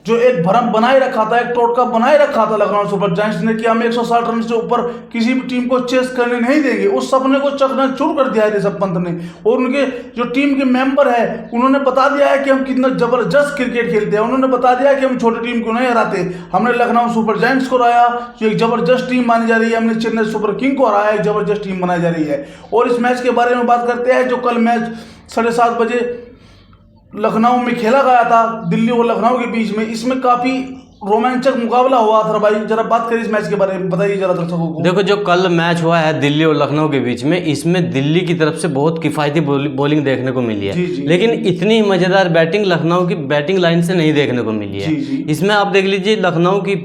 जो एक भरम बनाए रखा था, एक टोटका बनाए रखा था लखनऊ सुपर जायंट्स ने कि हम 160 रन से ऊपर किसी भी टीम को चेस करने नहीं देंगे, उस सपने को चकनाचूर कर दिया है ऋषभ पंत ने। और उनके जो टीम के मेंबर है उन्होंने बता दिया है कि हम कितना जबरदस्त क्रिकेट खेलते हैं। उन्होंने बता दिया है कि हम छोटी टीम को नहीं हराते। हमने लखनऊ सुपर जायंट्स को हराया जो एक जबरदस्त टीम मानी जा रही है, हमने चेन्नई सुपर किंग को हराया, एक जबरदस्त टीम बनाई जा रही है। और इस मैच के बारे में बात करते हैं जो कल मैच 7:30 बजे लखनऊ में खेला गया था, दिल्ली और लखनऊ के बीच में। इसमें काफी रोमांचक मुकाबला हुआ था भाई, जरा बात करिए इस मैच के बारे में, बताइए जरा दर्शकों को। देखो जो कल मैच हुआ है दिल्ली और लखनऊ के बीच में, इसमें दिल्ली की तरफ से बहुत किफ़ायती बॉलिंग देखने को मिली है। जी। लेकिन इतनी मज़ेदार बैटिंग लखनऊ की बैटिंग लाइन से नहीं देखने को मिली है। जी। इसमें आप देख लीजिए लखनऊ की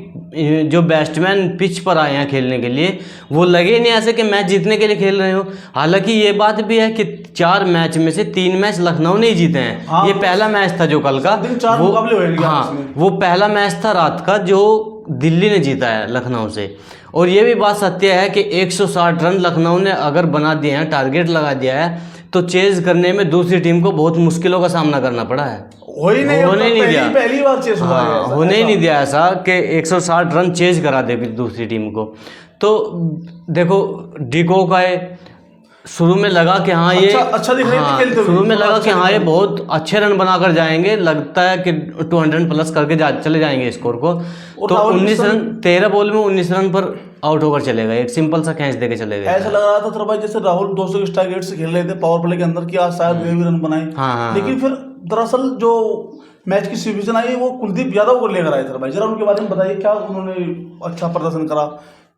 जो बैट्समैन पिच पर आए हैं खेलने के लिए, वो लगे नहीं ऐसे कि मैच जीतने के लिए खेल रहे हो। हालांकि ये बात भी है कि 4 मैच में से 3 मैच लखनऊ ने ही जीते हैं। हाँ, ये पहला मैच था जो कल का, वो पहला मैच था रात का जो दिल्ली ने जीता है लखनऊ से। और ये भी बात सत्य है कि 160 रन लखनऊ ने अगर बना दिए हैं, टारगेट लगा दिया है, तो चेज करने में दूसरी टीम को बहुत मुश्किलों का सामना करना पड़ा है। होने नहीं दिया, पहली बार चेस हुआ है, होने ही नहीं दिया ऐसा कि 160 रन चेज करा दे दूसरी टीम को। तो देखो डिको का शुरू में लगा कि हाँ ये अच्छा दिख रही थी खेलते हुए, शुरू में लगा कि हाँ ये बहुत अच्छे रन बनाकर जाएंगे, लगता है कि 200 प्लस करके चले जाएंगे स्कोर को। तो 19 रन 13 बॉल में 19 रन पर आउट होकर चले गए, एक सिंपल सा कैच देके चले गए। ऐसा लग रहा था भाई जैसे राहुल 200 स्ट्राइक रेट से खेल रहे थे पावर प्ले के अंदर कि आज शायद वे भी रन बनाए। हाँ। लेकिन फिर दरअसल जो मैच की सिचुएशन आई वो कुलदीप यादव को लेकर आए थे भाई, जरा उनके बारे में बताइए, क्या उन्होंने अच्छा प्रदर्शन करा,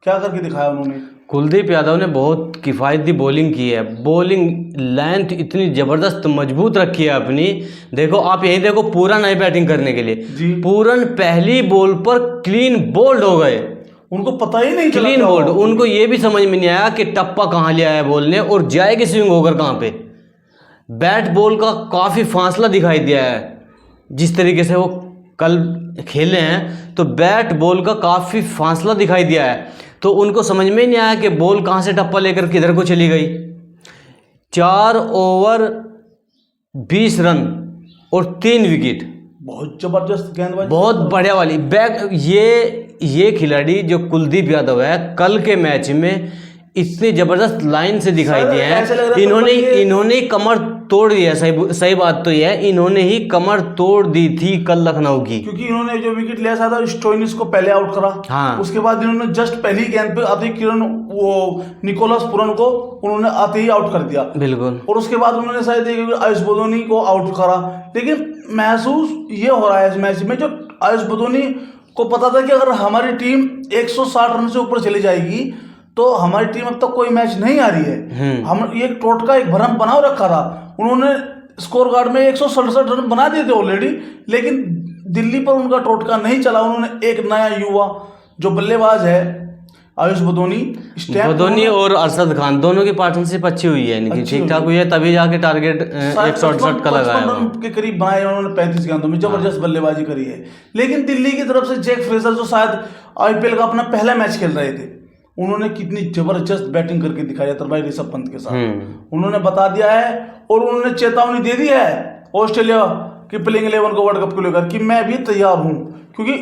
क्या करके दिखाया उन्होंने। कुलदीप यादव ने बहुत किफ़ायती बॉलिंग की है, बॉलिंग लेंथ इतनी ज़बरदस्त मजबूत रखी है अपनी। देखो आप यही देखो, पूरन है बैटिंग करने के लिए, पूरन पहली बॉल पर क्लीन बोल्ड हो गए, उनको पता ही नहीं चला क्लीन बोल्ड। उनको ये भी समझ में नहीं आया कि टप्पा कहाँ ले आया बॉल ने और जाएगी स्विंग होकर कहाँ पे। बैट बॉल का काफ़ी फासला दिखाई दिया है, जिस तरीके से वो कल खेले हैं तो बैट बॉल का काफ़ी फासला दिखाई दिया है। तो उनको समझ में ही नहीं आया कि बॉल कहाँ से टप्पा लेकर किधर को चली गई। 4 ओवर 20 रन और 3 विकेट, बहुत जबरदस्त गेंदबाजी, बहुत बढ़िया वाली बैक। ये खिलाड़ी जो कुलदीप यादव है कल के मैच में इतनी जबरदस्त लाइन से दिखाई दिए हैं। इन्होंने कमर तोड़ दिया। सही बात तो यह है, इन्होंने ही कमर तोड़ दी थी कल लखनऊ की, क्योंकि इन्होंने जो विकेट लिया था स्टोइनिस को पहले आउट करा। हाँ। उसके बाद इन्होंने जस्ट पहली गेंद पे आते ही किरण वो निकोलस पुरन को उन्होंने आते ही आउट कर दिया। बिल्कुल। और उसके बाद उन्होंने शायद आयुष बदोनी को आउट करा। लेकिन महसूस ये हो रहा है इस मैच में, जो आयुष बदोनी को पता था कि अगर हमारी टीम 160 रन से ऊपर चली जाएगी तो हमारी टीम अब तक कोई मैच नहीं आ रही है। हम ये टोटका एक भरम बनाओ रखा था। उन्होंने स्कोर कार्ड में 167 रन बना दिए थे ऑलरेडी, लेकिन दिल्ली पर उनका टोटका नहीं चला। उन्होंने एक नया युवा जो बल्लेबाज है आयुष बदोनी और अरशद खान, दोनों की पार्टनरशिप अच्छी हुई है, इनकी ठीक ठाक हुई है, तभी जाके टारगेट 168 का लगाया के करीब बनाए उन्होंने 35 गेंदों में, जबरदस्त बल्लेबाजी करी है। लेकिन दिल्ली की तरफ से जैक फ्रेजर जो शायद आईपीएल का अपना पहला मैच खेल रहे थे, उन्होंने कितनी जबरदस्त बैटिंग करके दिखाया था भाई ऋषभ पंत के साथ। उन्होंने बता दिया है और उन्होंने चेतावनी दे दी है ऑस्ट्रेलिया की प्लेइंग 11 को वर्ल्ड कप को लेकर कि मैं भी तैयार हूं। क्योंकि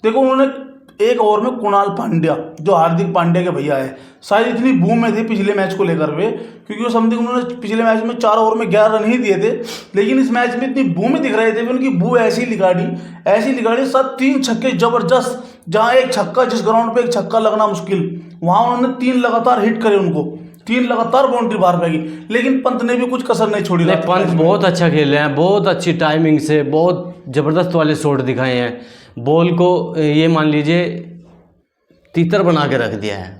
देखो उन्होंने एक ओवर में कुणाल पांड्या जो हार्दिक पांड्या के भैया है, शायद इतनी बूम में थे पिछले मैच को लेकर वे, क्योंकि वो समथिंग उन्होंने पिछले मैच में 4 ओवर में 11 रन ही दिए थे। लेकिन इस मैच में इतनी बू में दिख रहे थे, उनकी बू ऐसी लिगाड़ी सब 3 छक्के जबरदस्त। जहाँ एक छक्का, जिस ग्राउंड पे एक छक्का लगना मुश्किल, वहां उन्होंने 3 लगातार हिट करे, उनको 3 लगातार बाउंड्री बाहर फेंकी। लेकिन पंत ने भी कुछ कसर नहीं छोड़ी। पंत बहुत अच्छा खेले हैं, बहुत अच्छी टाइमिंग से बहुत जबरदस्त वाले शॉट दिखाए हैं। बॉल को ये मान लीजिए तीतर बना के रख दिया है।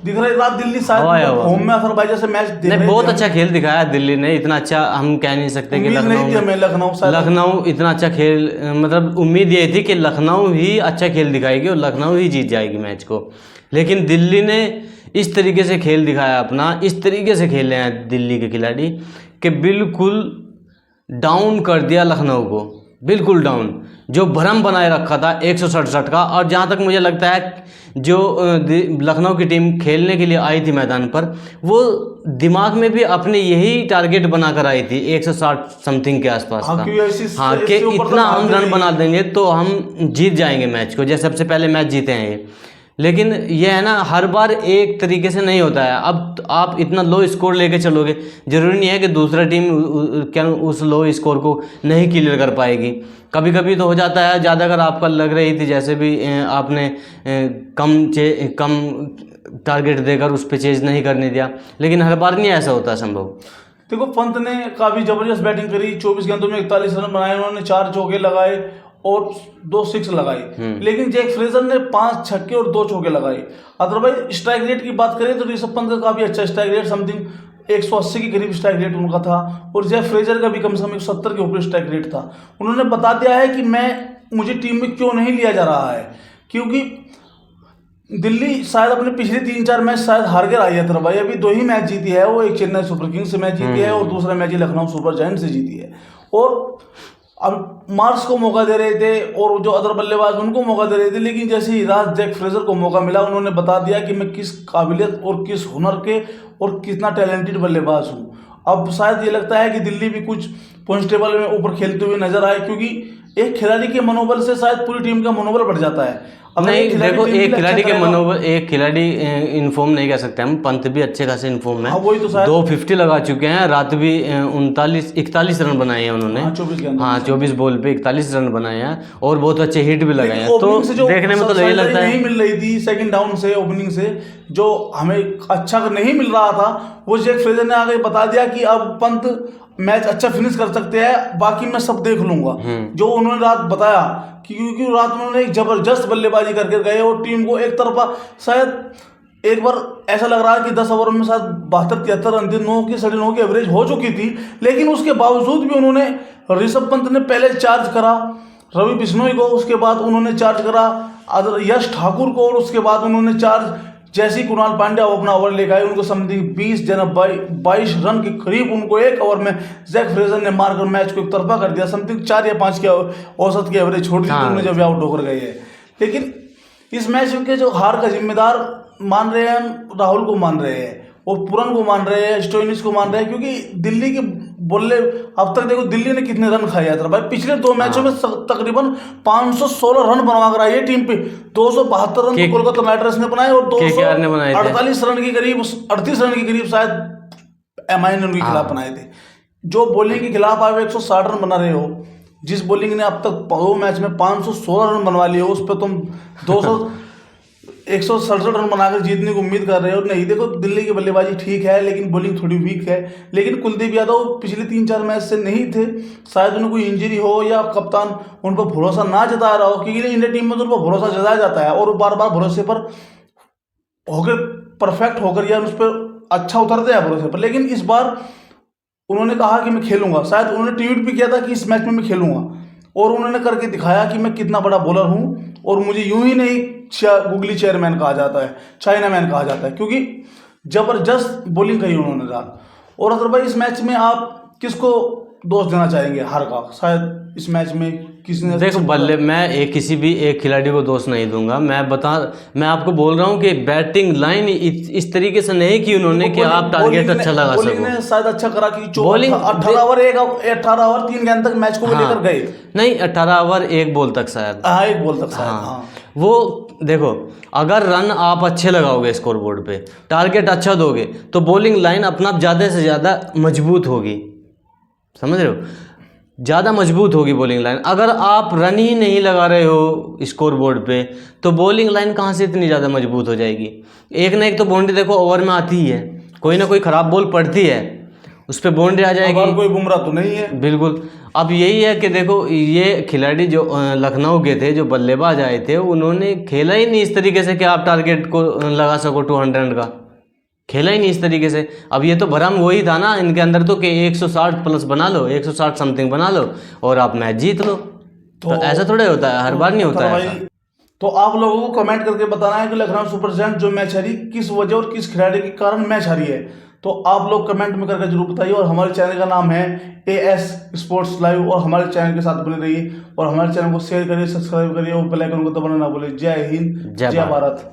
दिख रहा है दिल्ली शायद होम में अजरबैजान से मैच देख रहे बहुत अच्छा खेल दिखाया दिल्ली ने। इतना अच्छा हम कह नहीं सकते कि लखनऊ इतना अच्छा खेल, मतलब उम्मीद ये थी कि लखनऊ ही अच्छा खेल दिखाएगी और लखनऊ ही जीत जाएगी मैच को। लेकिन दिल्ली ने इस तरीके से खेल दिखाया अपना, इस तरीके से खेले हैं दिल्ली के खिलाड़ी कि बिल्कुल डाउन कर दिया लखनऊ को, बिल्कुल डाउन। जो भ्रम बनाए रखा था 167 का। और जहाँ तक मुझे लगता है जो लखनऊ की टीम खेलने के लिए आई थी मैदान पर, वो दिमाग में भी अपने यही टारगेट बनाकर आई थी 160 समथिंग के आसपास हाँ, का। क्योंकि हाँ, कि इससे ऊपर तो इतना हम भागते रन नहीं। बना देंगे तो हम जीत जाएंगे मैच को, जैसे सबसे पहले मैच जीते हैं ये। लेकिन ये है ना, हर बार एक तरीके से नहीं होता है। अब आप इतना लो स्कोर लेके चलोगे, जरूरी नहीं है कि दूसरा टीम क्या उस लो स्कोर को नहीं क्लियर कर पाएगी। कभी कभी तो हो जाता है ज़्यादा, अगर आपका लग रही थी जैसे भी आपने कम टारगेट देकर उस पर चेज नहीं करने दिया, लेकिन हर बार नहीं ऐसा होता संभव। देखो, पंत ने काफी जबरदस्त बैटिंग करी, 24 गेंदों में 41 रन बनाए, उन्होंने 4 चौके लगाए और 2 सिक्स लगाए। लेकिन जैक फ्रेजर ने 5 छक्के और 2 चौके लगाए। अदरवाइज स्ट्राइक रेट की बात करें तो ऋषभ पंत का काफी अच्छा स्ट्राइक रेट, समथिंग 180 के करीब स्ट्राइक रेट उनका था, और जैक फ्रेजर का भी कम से कम 170 के ऊपर स्ट्राइक रेट था। उन्होंने बता दिया है कि मुझे टीम में क्यों नहीं लिया जा रहा है, क्योंकि दिल्ली शायद अपने पिछले 3-4 मैच शायद हार कर आई है भाई। अभी 2 ही मैच जीती है, वो एक चेन्नई सुपर किंग्स से मैच जीती है और दूसरा मैच ही लखनऊ सुपर जायंट से जीती है। और अब मार्क्स को मौका दे रहे थे और जो अदर बल्लेबाज उनको मौका दे रहे थे, लेकिन जैसे ही राज जैक फ्रेजर को मौका मिला, उन्होंने बता दिया कि मैं किस काबिलियत और किस हुनर के और कितना टैलेंटेड बल्लेबाज हूँ। अब शायद ये लगता है कि दिल्ली भी कुछ पॉइंट्स टेबल में ऊपर खेलते हुए नजर आए, क्योंकि एक खिलाड़ी के मनोबल से शायद पूरी टीम का मनोबल बढ़ जाता है। नहीं देखो, एक खिलाड़ी के मनोबल, एक खिलाड़ी इन्फॉर्म नहीं कह सकते हम। पंत भी अच्छे खासे इन्फॉर्म है। हाँ, वही तो शायद 250 लगा चुके हैं, रात भी 41 रन बनाए हैं उन्होंने। हाँ, 24 बॉल पे 41 रन बनाए हैं और बहुत अच्छे हिट भी लगाए हैं। तो देखने में तो यही लगता है नहीं मिल रही थी सेकंड डाउन से, ओपनिंग से जो हमें अच्छा नहीं मिल रहा था, वो जैक फ्रेजर ने आगे बता दिया कि अब पंत मैच अच्छा फिनिश कर सकते हैं, बाकी मैं सब देख लूंगा। जो उन्होंने रात बताया, क्योंकि रात में उन्होंने एक जबरदस्त बल्लेबाजी करके गए और टीम को एक तरफा, शायद एक बार ऐसा लग रहा है कि 10 ओवर में शायद 72-73 रन थे, 9 की 9.5 की एवरेज हो चुकी थी। लेकिन उसके बावजूद भी उन्होंने, ऋषभ पंत ने पहले चार्ज करा रवि बिश्नोई को, उसके बाद उन्होंने चार्ज करा यश ठाकुर को, और उसके बाद उन्होंने चार्ज जैसे ही कुणाल पांड्या अपना ओवर लेकर आए, उनको समथिंग 22 रन के करीब उनको एक ओवर में जैक फ्रेजर ने मारकर मैच को एक तरफा कर दिया। समथिंग 4 या 5 के औसत की एवरेज छोड़ दी थी उन्होंने जब आउट होकर गए हैं। लेकिन इस मैच के जो हार का जिम्मेदार मान रहे हैं, राहुल को मान रहे हैं और पुरन को मान रहे हैं, स्टोइनिस को मान रहे हैं, क्योंकि दिल्ली के बल्ले, अब तक देखो दिल्ली ने कितने रन खाए था भाई। पिछले 2 मैचों में तकरीबन 516 रन बनवा कर आई है टीम पे। 272 रन तो कोलकाता नाइट राइडर्स ने बनाए और 248 रन के करीब, 38 रन के करीब शायद एमआई ने उनके खिलाफ बनाए थे। जो बॉलिंग के खिलाफ आए 160 रन बना रहे हो, जिस बॉलिंग ने अब तक 2 मैच में 516 रन बनवा लिए हो, उस पर तुम 167 रन बनाकर जीतने की उम्मीद कर रहे हो। नहीं, देखो दिल्ली की बल्लेबाजी ठीक है, लेकिन बॉलिंग थोड़ी वीक है। लेकिन कुलदीप यादव पिछले 3-4 मैच से नहीं थे, शायद उन्हें कोई इंजरी हो या कप्तान उन पर भरोसा ना जता रहा हो, क्योंकि इंडिया टीम में तो उन पर भरोसा जताया जाता है और बार बार भरोसे पर होकर परफेक्ट होकर या उस पर अच्छा उतरते हैं भरोसे पर। लेकिन इस बार उन्होंने कहा कि मैं खेलूंगा, शायद उन्होंने ट्वीट भी किया था कि इस मैच में मैं खेलूंगा, और उन्होंने करके दिखाया कि मैं कितना बड़ा बॉलर हूं। और मुझे यूं ही नहीं गूगली चेयरमैन कहा जाता है, चाइना मैन कहा जाता है, क्योंकि जबरदस्त बॉलिंग करी उन्होंने रात। और अदरवाइज इस मैच में आप किसको दोष देना चाहेंगे हार का? शायद इस मैच में किसने, देखो बल्ले, मैं किसी भी एक खिलाड़ी को दोष नहीं दूंगा। मैं आपको बोल रहा हूँ कि बैटिंग लाइन इस तरीके से नहीं की उन्होंने कि आप टारगेट अच्छा लगा सको। बॉलिंग ने शायद अच्छा करा कि 18 ओवर 3 गेंद तक मैच को लेकर गए। नहीं, 18 ओवर 1 बॉल तक शायद, 1 बॉल तक शायद। हाँ, वो देखो, अगर रन आप अच्छे लगाओगे स्कोर बोर्ड पे, टारगेट अच्छा दोगे, तो बॉलिंग लाइन अपना ज़्यादा से ज़्यादा मजबूत होगी। समझ रहे हो? ज़्यादा मजबूत होगी बॉलिंग लाइन। अगर आप रन ही नहीं लगा रहे हो स्कोर बोर्ड पे, तो बॉलिंग लाइन कहाँ से इतनी ज़्यादा मजबूत हो जाएगी? एक ना एक तो बाउंड्री देखो ओवर में आती ही है, कोई ना कोई ख़राब बॉल पड़ती है, उस पर बाउंड्री आ जाएगी। कोई बुमराह तो नहीं है, बिल्कुल। अब यही है कि देखो, ये खिलाड़ी जो लखनऊ के थे, जो बल्लेबाज आए थे, उन्होंने खेला ही नहीं इस तरीके से कि आप टारगेट को लगा सको 200 रन का, खेला ही नहीं इस तरीके से। अब ये तो भ्रम वही था ना इनके अंदर तो कि 160 प्लस बना लो, 160 समथिंग बना लो और आप मैच जीत लो। तो ऐसा थोड़ा होता है, हर बार नहीं होता है ऐसा। तो आप लोगों को कमेंट करके बताना है कि लखनऊ सुपर जायंट जो मैच हारी किस वजह और किस खिलाड़ी के कारण मैच हारी है। तो आप लोग कमेंट में करके जरूर बताइए। और हमारे चैनल का नाम है AS स्पोर्ट्स लाइव, और हमारे चैनल के साथ बने रहिए और हमारे चैनल को शेयर करिए, सब्सक्राइब करिए और बेल आइकन को दबाना ना भूलिए। जय हिंद, जय जय भारत। भारत।